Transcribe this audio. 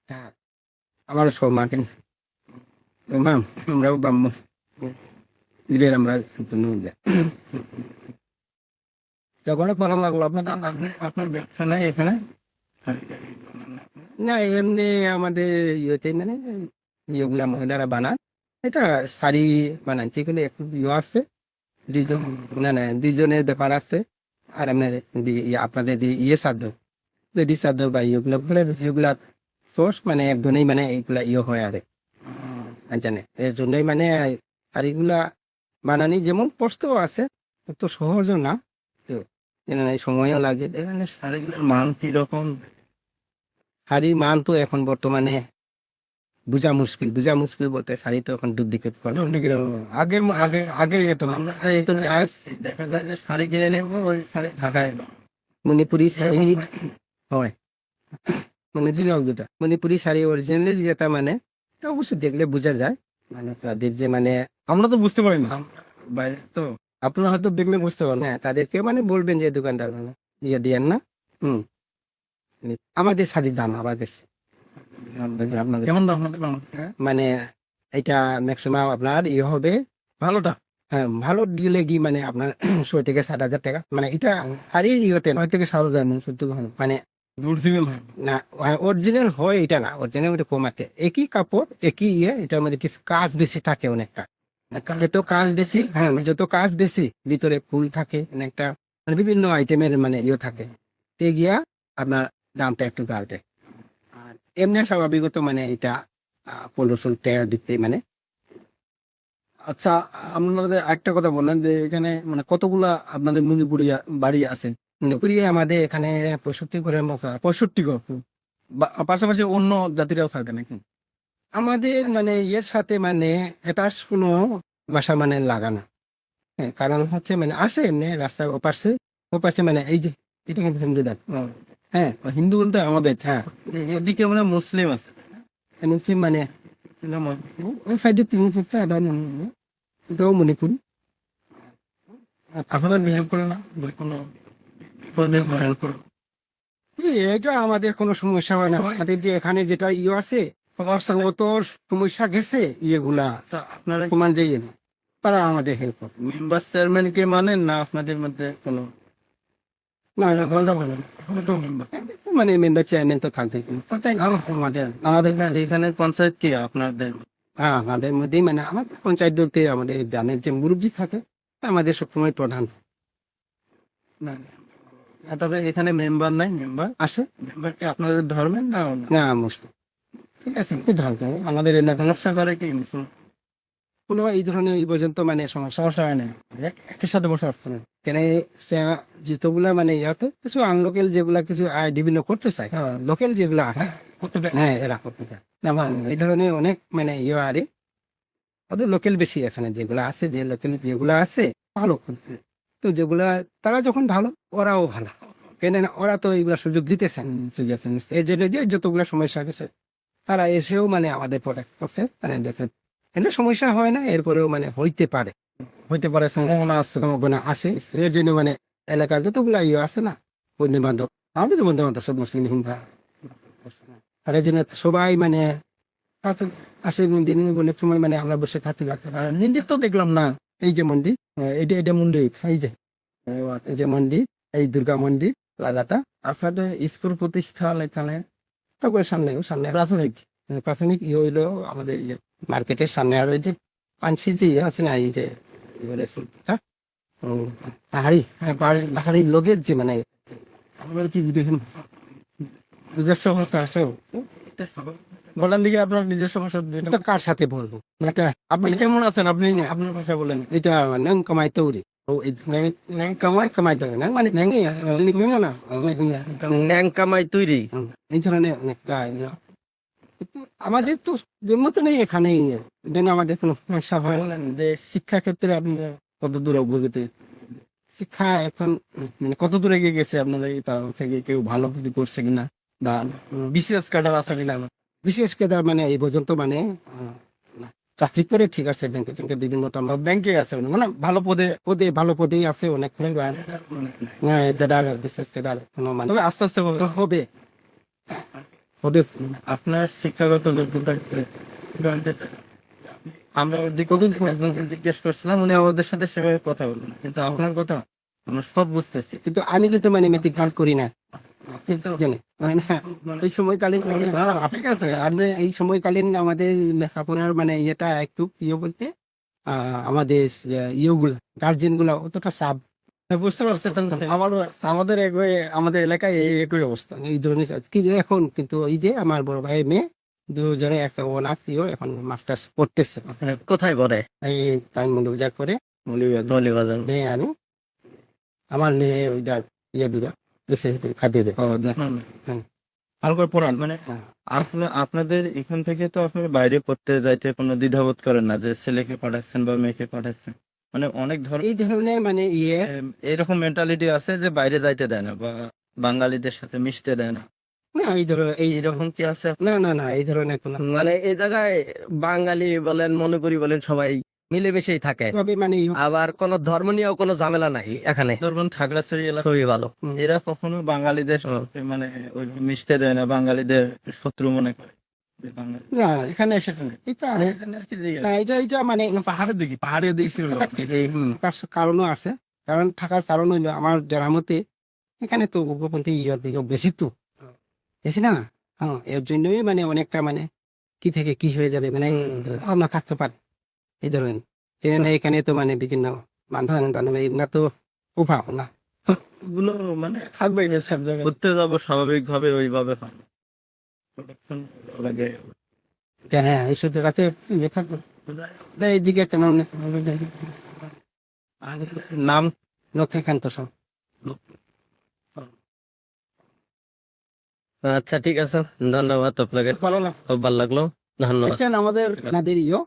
হ্যাঁ, আমারও সব মাকে মা আমরাও ব্রাহ্মণ ঈদের আমরা তখন ভালো লাগলো আপনার আপনার ব্যবসা নাই এখানে না এমনি আমাদের ইয়েতে মানে ইয়েগুলা মহিলারা বানান এটা শাড়ি বানাইতে গেলে একটু ইয়ে আছে দুইজন না না দুইজনের ব্যাপার আছে আর আপনার আপনাদের যে ইয়ে সাধ্য লেডি সাধ্য বা ইয়েগুলা বলে এগুলা সোর্স মানে একজনেই মানে এইগুলা ইয়ে হয় আর জানে এর জন্যই মানে শাড়িগুলা বানানি যেমন কষ্টও আছে তো সহজও না তো সময়ও লাগে এখানে শাড়িগুলোর মান কিরকম শাড়ির মান তো এখন বর্তমানে বোঝা মুশকিল বলতে শাড়ি তো এখন ডুপ্লিকেট করে আগে আগে আগে যেত আমরা দেখা যায় যে শাড়ি কিনে নেবো ওই শাড়ি ঢাকায় মণিপুরি শাড়ি হয় মণিপুরি শাড়ি অরিজিনালি যেটা মানে অবশ্যই দেখলে বোঝা যায় মানে তাদের যে মানে আমরা তো বুঝতে পারি না, বাইরে তো আপনারা হয়তো দেখলে বুঝতে পারেন। হ্যাঁ তাদেরকে মানে বলবেন যে দোকানদার মানে ইয়ে দিয়েন না আমাদের শাড়ির দাম আবার বেশি আপনাদের কেমন দাম আপনাদের বাংলা? মানে এটা ম্যাক্সিমাম আপনার ইয়ে হবে ভালোটা হ্যাঁ ভালো দিলে কি মানে আপনার 6 থেকে 7,000 টাকা মানে এটা শাড়ির ইয়েতে 6 থেকে 7,000 সত্যি ভালো মানে অরিজিনাল হয়। না অরিজিনাল হয় এটা না অরিজিনাল মধ্যে কমাতে একই কাপড় একই ইয়ে এটার মধ্যে কিছু কাজ বেশি থাকে অনেকটা যত কাজ বেশি হ্যাঁ যত কাজ বেশি ভিতরে ফুল থাকে অনেকটা মানে বিভিন্ন আইটেমের মানে ইয়ে থাকে তে গিয়া আপনার দামটা একটু বাড়বে আর এমনি স্বাভাবিকত মানে এটা 1500 টাকা দিতে মানে আচ্ছা, আপনাদের একটা কথা বললেন যে এখানে মানে কতগুলা আপনাদের মণিপুরি বাড়ি আছে? পুরিয়ে আমাদের এখানে 65 করে মতো 65 গো। পাশাপাশি অন্য জাতিরাও থাকে নাকি? আমাদের মানে এর সাথে মানে এটা কোনো বাসা মানে লাগানো হ্যাঁ কারণ হচ্ছে মানে আসে এমনি রাস্তার ওপাশে মানে এই যে এটা কিন্তু হিন্দু দাঁত হ্যাঁ হিন্দু বলতে আমাদের হ্যাঁ এদিকে মানে মুসলিম আছে। মুসলিম মানে ওই সাইডে 3 ফুট এটাও মণিপুর আপনাদের বিহেভ করে না কোনো হেল্প করে? এটা আমাদের কোনো সমস্যা হয় না আমাদের যে এখানে যেটা ইয়ে আছে অত সমস্যা গেছে ইয়েগুলা আপনারা প্রমাণ যে ইয়ে তারা আমাদের হেল্প করে মেম্বার চেয়ারম্যানকে মানেন না আপনাদের মধ্যে কোনো? না না কোনটা বলে না। মানে মেম্বার চেয়ারম্যান তো থাকবে আমাদের আমাদের এখানে পঞ্চায়েত কি আপনাদের? হ্যাঁ আমাদের মধ্যেই মানে আমার পঞ্চায়েত বলতে আমাদের গ্রামের যে মুরব্বী থাকে আমাদের সবসময় প্রধান না, তবে এখানে মেম্বার নাই। মেম্বার আসে মেম্বারকে আপনাদের ধর্মের না অন্য? না মুসলিম ঠিক আছে খুব ভালো আমাদের এলাকা সমস্যা করে কি? কোনো এই ধরনের এই পর্যন্ত মানে সমস্যা হয় না একের সাথে বসে আসছে না কেন যেগুলা মানে ইয়াতে কিছু আনলোকেল যেগুলা কিছু বিভিন্ন করতে চায় লোকাল যেগুলা হ্যাঁ এরা করতে চায় না এই ধরনের অনেক মানে ইয়ে আরে ওদের লোকাল বেশি এখানে যেগুলা আছে যে লোকাল যেগুলা আছে ভালো করতে তো যেগুলা তারা যখন ভালো ওরাও ভালো কেন না ওরা তো এইগুলা সুযোগ দিতেছেন এই জন্য যে যতগুলা সমস্যা গেছে তারা এসেও মানে আমাদের প্রোটেক্ট করছে মানে দেখে এমনি সমস্যা হয় না এরপরেও মানে হইতে পারে সম্ভাবনা আসে এর জন্য মানে এলাকার যতগুলা ইয়ে আছে না বন্ধু বান্ধব আমাদের তো বন্ধু বান্ধব সব মুসলিম হিন্দু আর এই জন্য সবাই মানে আসে দিন অনেক সময় মানে আমরা বসে থাকতে পারতাম মন্দির তো দেখলাম না এই যে মন্দির এটা মন্দির এই যে মন্দির এই দুর্গা মন্দির লাদাটা আপনাদের স্কুল প্রতিষ্ঠান এখানে তারপরে সামনে প্রাথমিক ইয়ে হইলো আমাদের ইয়ে মার্কেটের সামনে আর ওই যে পাঞ্চি যে ইয়ে আছে না এই যে পাহাড়ি লোকের যে মানে আপনাদের কি দেখেন নিজস্ব ভাষা আছে বলার দিকে আপনার নিজস্ব ভাষা এটা কার সাথে বলবো এটা আপনি কেমন আছেন? আপনি আপনার ভাষা বলেন। এটা ন্যাং কামাই তৌরি ন্যাং কামাই তৌরি ন্যাং মানে ন্যাং না ন্যাং কামাই তৈরি এই ধরনের অনেকটা আমাদের তো জন্ম তো নেই এখানেই যেন আমাদের কোনো সমস্যা হয় বলেন যে শিক্ষা ক্ষেত্রে আপনি কত দূর অগ্রগতি? শিক্ষা এখন মানে কত দূরে এগিয়ে গেছে আপনাদের তার থেকে? কেউ ভালো কিছু করছে কিনা বা বিশেষ ক্যাডার আছে কিনা? বিশেষ করে মানে এই পর্যন্ত মানে চাকরি করে ঠিক আছে ব্যাংকে কিন্তু বিভিন্ন আমরা ব্যাংকে আছে মানে ভালো ভালো পদেই আছে অনেক বিশেষ করে কোনো মানে তবে আস্তে আস্তে হবে ওদের আপনার শিক্ষাগত যোগ্যতা জানতে চাই। আমরা কতদিন জিজ্ঞেস করছিলাম, উনি আমাদের সাথে সেভাবে কথা বললেন, কিন্তু আপনার কথা আমরা সব বুঝতেছি। কিন্তু আমি কিন্তু মানে মেট্রিক পাস করি না কিন্তু জানি মানে এই সময়কালীন ঠিক আছে আমি এই সময়কালীন আমাদের লেখাপড়ার মানে ইয়েটা একটু ইয়ে বলতে আমাদের ইয়েগুলা গার্জেন গুলা অতটা চাপ বুঝতে পারছেন? আমাদের আমাদের এলাকায় একই অবস্থা। এই ধরনের কিন্তু এখন কিন্তু এই যে আমার বড় ভাই মেয়ে দুজনে একটা অনার্সিও এখন মাস্টার্স করতেছে কোথায় পড়ে? এই টাইম মৌলবাজার করে মৌলিবাজার। মেয়ে আমি আমার মেয়ে ওইটা ইয়ে দিবে খাটিয়ে দেবে ভালো করে পড়ান। মানে হ্যাঁ। আপনাদের এখান থেকে তো আপনি বাইরে পড়তে যাইতে কোনো দ্বিধাবোধ করেন না যে ছেলেকে পাঠাচ্ছেন বা মেয়েকে পাঠাচ্ছেন? মানে অনেক এই ধরনের মানে ইয়ে এরকম মেন্টালিটি আছে যে বাইরে যাইতে দেয় না বা বাঙালিদের সাথে মিশতে দেয় না, না এই ধরনের এরকম কি আছে? না না না এই ধরনের কোনো মানে এই জায়গায় বাঙালি বলেন মনোপুরি বলেন সবাই মিলেমিশেই থাকে, তবে মানে আবার কোন ধর্ম নিয়েও কোনো ঝামেলা নাই এখানে, ধরুন খাগড়াছড়ি এলাকা, খুবই ভালো। এরা কখনো বাঙালিদের সাথে মানে ওই মিশতে দেয় না, বাঙালিদের শত্রু মনে করে যে বাঙালি। না এখানে সেটা নেই। এটা এখানে আর কি জিজ্ঞাসা? না এটা মানে পাহাড়ের দিকে তার কারণও আছে কারণ থাকার কারণ হইলো আমার জানা মতে এখানে তো উগ্রপন্থী ইয়ে বেশি তো বেশি না হ্যাঁ এর জন্যই মানে অনেকটা মানে কি থেকে কি হয়ে যাবে মানে আমরা থাকতে পারে এই ধরেন এখানে তো মানে বিভিন্ন বান্ধব এগুলা তো উপাও না এগুলো মানে থাকবে সব জায়গায়। ঘুরতে যাবো স্বাভাবিকভাবে ওইভাবে হয় না। Protection লাগে। হ্যাঁ এইসব জায়গাতে ইয়ে থাকবে এইদিকে কেমন নাম লক্ষ্মীকান্ত সব আচ্ছা ঠিক আছে, ধন্যবাদ আপনাকে, ভালো না খুব ভালো লাগলো, ধন্যবাদ। আমাদের আপনাদের ইয়ে